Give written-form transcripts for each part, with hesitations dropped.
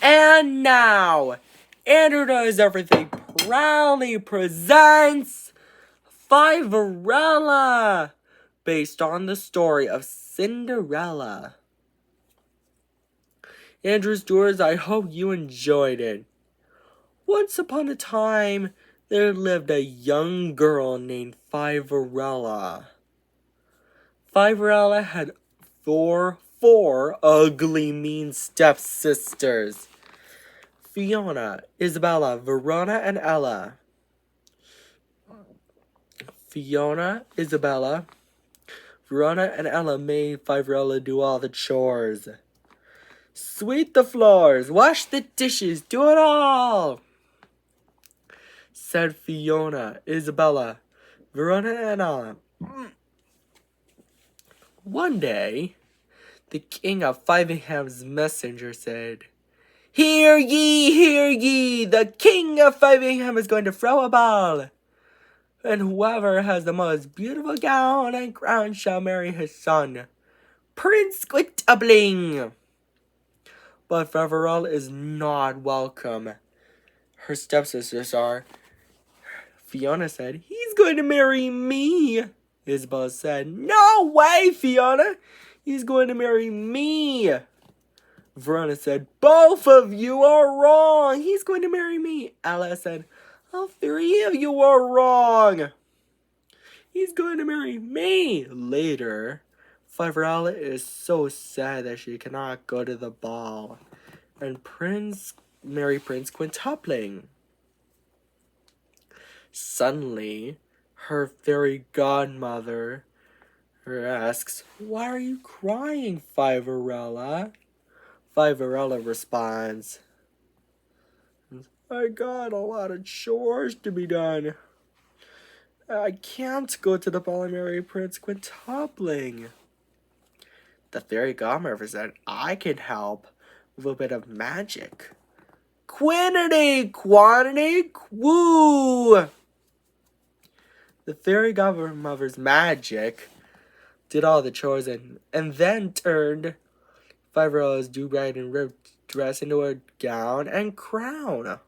And now, Andrew Knows Everything proudly presents Fiverella, based on the story of Cinderella. Andrew's Doers, I hope you enjoyed it. Once upon a time, there lived a young girl named Fiverella. Fiverella had four ugly, mean stepsisters: Fiona, Isabella, Verona, and Ella. Fiona, Isabella, Verona, and Ella made Fiverella do all the chores. Sweep the floors, wash the dishes, do it all, said Fiona, Isabella, Verona, and Ella. One day, the king of Fiveham's messenger said, Hear ye, the king of Fiveham is going to throw a ball, and whoever has the most beautiful gown and crown shall marry his son, Prince Quintuppling. But Fiverella is not welcome. Her stepsisters are. Fiona said, He's going to marry me. Isabella said, No way, Fiona. He's going to marry me. Verona said, Both of you are wrong. He's going to marry me. Ella said, All three of you are wrong. He's going to marry me. Later, Fiverella is so sad that she cannot go to the ball and marry Prince Quintuppling. Suddenly, her fairy godmother asks, Why are you crying, Fiverella? Fiverella responds, I got a lot of chores to be done. I can't go to the ball and marry Prince Quintuppling. The fairy godmother said, I can help with a bit of magic. Quantity, woo! The fairy godmother's magic did all the chores and then turned Fiverella's do-rag and ribbed dress into a gown and crown.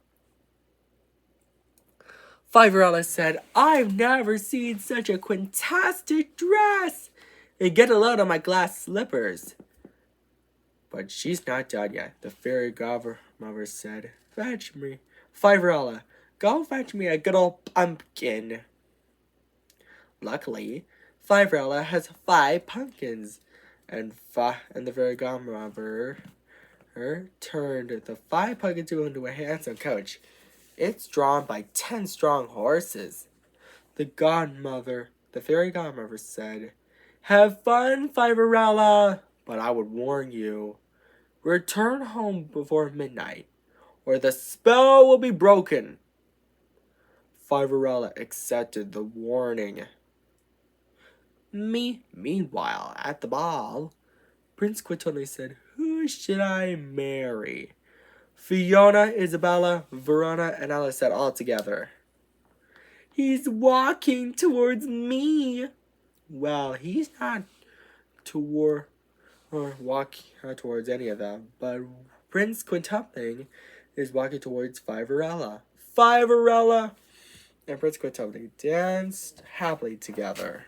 Fiverella said, I've never seen such a quintastic dress. And get a load of my glass slippers. But she's not done yet. The fairy godmother said, Fetch me. Fiverella, go fetch me a good old pumpkin. Luckily, Fiverella has 5 pumpkins. And the fairy godmother turned the 5 pumpkins into a handsome coach. It's drawn by 10 strong horses. The fairy godmother said, Have fun, Fiverella, but I would warn you, return home before midnight, or the spell will be broken. Fiverella accepted the warning. Meanwhile, at the ball, Prince Quintuppling said, Who should I marry? Fiona, Isabella, Verona, and Ella said all together, He's walking towards me. Well, he's not walking towards any of them, but Prince Quintuppling is walking towards Fiverella. Fiverella and Prince Quintuppling danced happily together.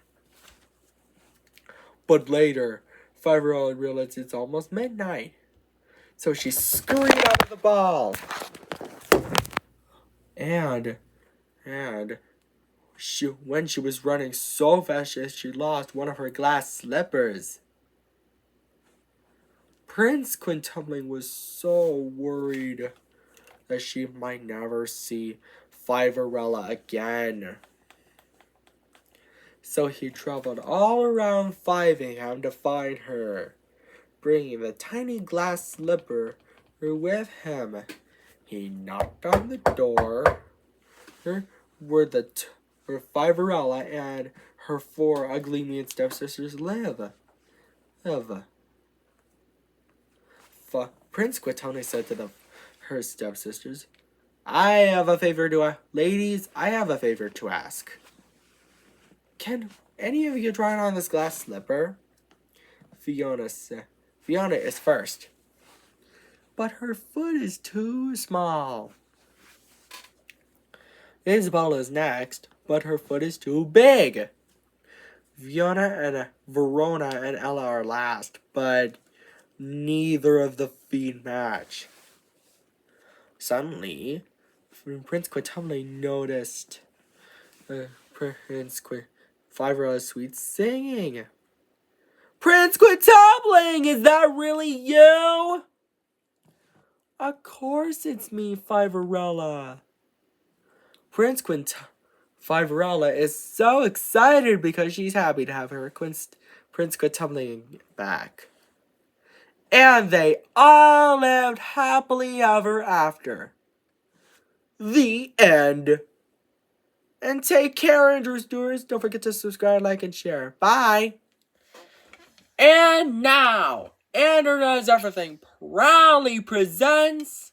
But later, Fiverella realized it's almost midnight. So she scurried out of the ball. And when she was running so fast, she lost one of her glass slippers. Prince Quintuppling was so worried that she might never see Fiverella again. So he traveled all around Fiveham to find her, bringing the tiny glass slipper with him. He knocked on the door where Fiverella and her 4 ugly mean stepsisters live. Prince Quintuppling said to her stepsisters, Ladies, I have a favor to ask. Can any of you try on this glass slipper? Fiona is first. but her foot is too small. Isabella is next, but her foot is too big. Fiona and Verona and Ella are last, but neither of the feet match. Suddenly, Prince Quintuple noticed Prince Fiverella's sweet singing. Prince Quintupling, is that really you? Of course it's me, Fiverella. Fiverella is so excited because she's happy to have her Prince Quintupling back. And they all lived happily ever after. The end. And take care, Andrews Doers. Don't forget to subscribe, like, and share. Bye. And now, Andrew Knows Everything proudly presents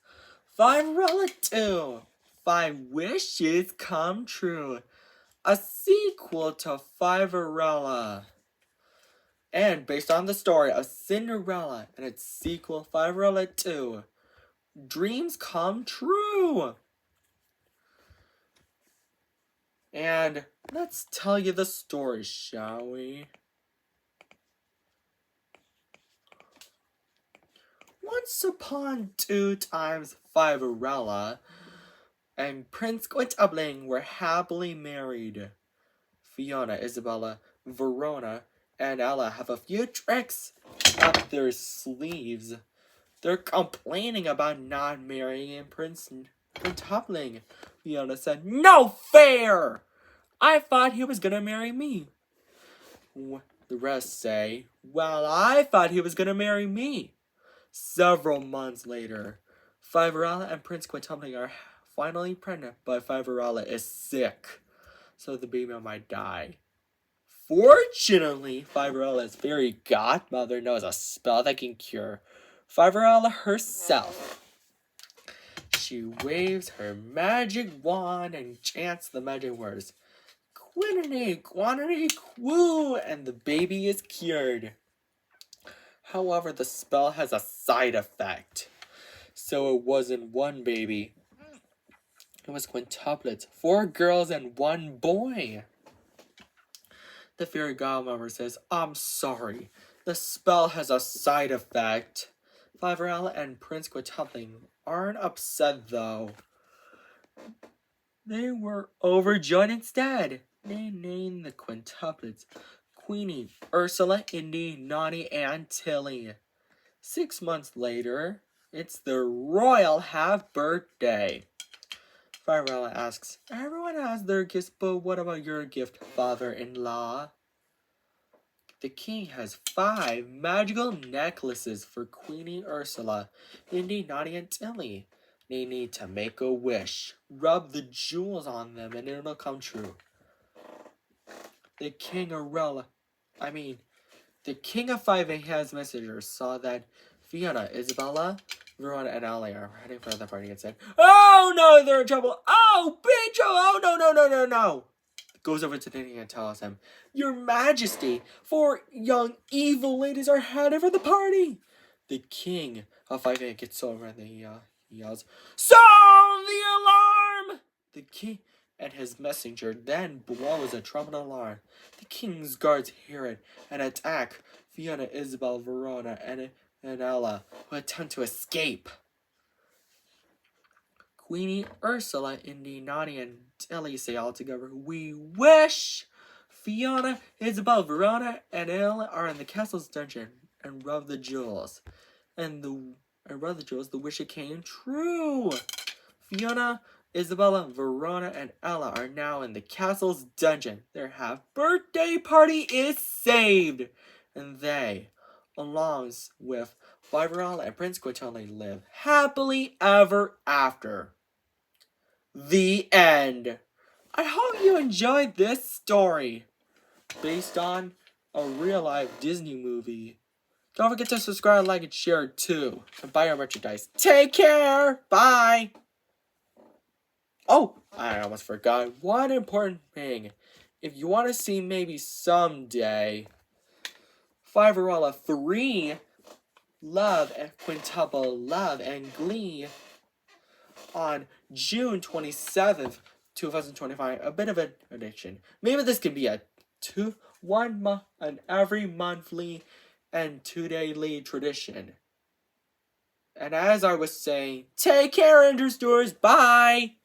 Fiverella 2, 5 Wishes Come True, a sequel to Fiverella. And based on the story of Cinderella and its sequel, Fiverella 2, Dreams Come True. And let's tell you the story, shall we? Once upon two times, Fiverella and Prince Quintupling were happily married. Fiona, Isabella, Verona, and Ella have a few tricks up their sleeves. They're complaining about not marrying Prince Quintupling. Fiona said, "No fair! I thought he was gonna marry me." The rest say, "Well, I thought he was gonna marry me." Several months later, Fiverella and Prince Quintupling are finally pregnant, but Fiverella is sick, so the baby might die. Fortunately, Fiverella's fairy godmother knows a spell that can cure Fiverella herself. She waves her magic wand and chants the magic words, "Quinity, quantity, quoo," and the baby is cured. However, the spell has a side effect. So it wasn't one baby. It was quintuplets, 4 girls and 1 boy. The fairy godmother says, "I'm sorry. The spell has a side effect." Fiverella and Prince Quintupling aren't upset though. They were overjoyed instead. They named the quintuplets Queenie, Ursula, Indy, Naughty, and Tilly. 6 months later, it's their royal half-birthday. Fiverella asks, "Everyone has their gifts, but what about your gift, father-in-law?" The king has 5 magical necklaces for Queenie Ursula, Indy, Naughty, and Tilly. They need to make a wish. Rub the jewels on them and it'll come true. The king of 5 has messengers saw that Fiona, Isabella, Verona, and Ali are heading for the party and said, "Oh no, they're in trouble! Oh, big trouble! Oh no! Goes over to the king and tells him, "Your Majesty, 4 young evil ladies are headed for the party." The king of 5 gets over and he yells, "Sound the alarm!" The king and his messenger then blows a trumpet alarm. The king's guards hear it and attack Fiona, Isabel, Verona, and Ella, who attempt to escape. Queenie, Ursula, Indy, Naughty, and Tilly say all together, "We wish." Fiona, Isabel, Verona, and Ella are in the castle's dungeon and rub the jewels. The wish it came true. Fiona, Isabella, Verona, and Ella are now in the castle's dungeon. Their half-birthday party is saved. And they, along with Fiverella and Prince Quintupling, live happily ever after. The end. I hope you enjoyed this story, based on a real-life Disney movie. Don't forget to subscribe, like, and share too. And buy our merchandise. Take care. Bye. Oh, I almost forgot one important thing. If you want to see maybe someday Fiverella 3 Love and Quintuple Love and Glee on June 27th, 2025. A bit of an addiction. Maybe this could be an every monthly and 2 daily tradition. And as I was saying, take care, Doers. Bye!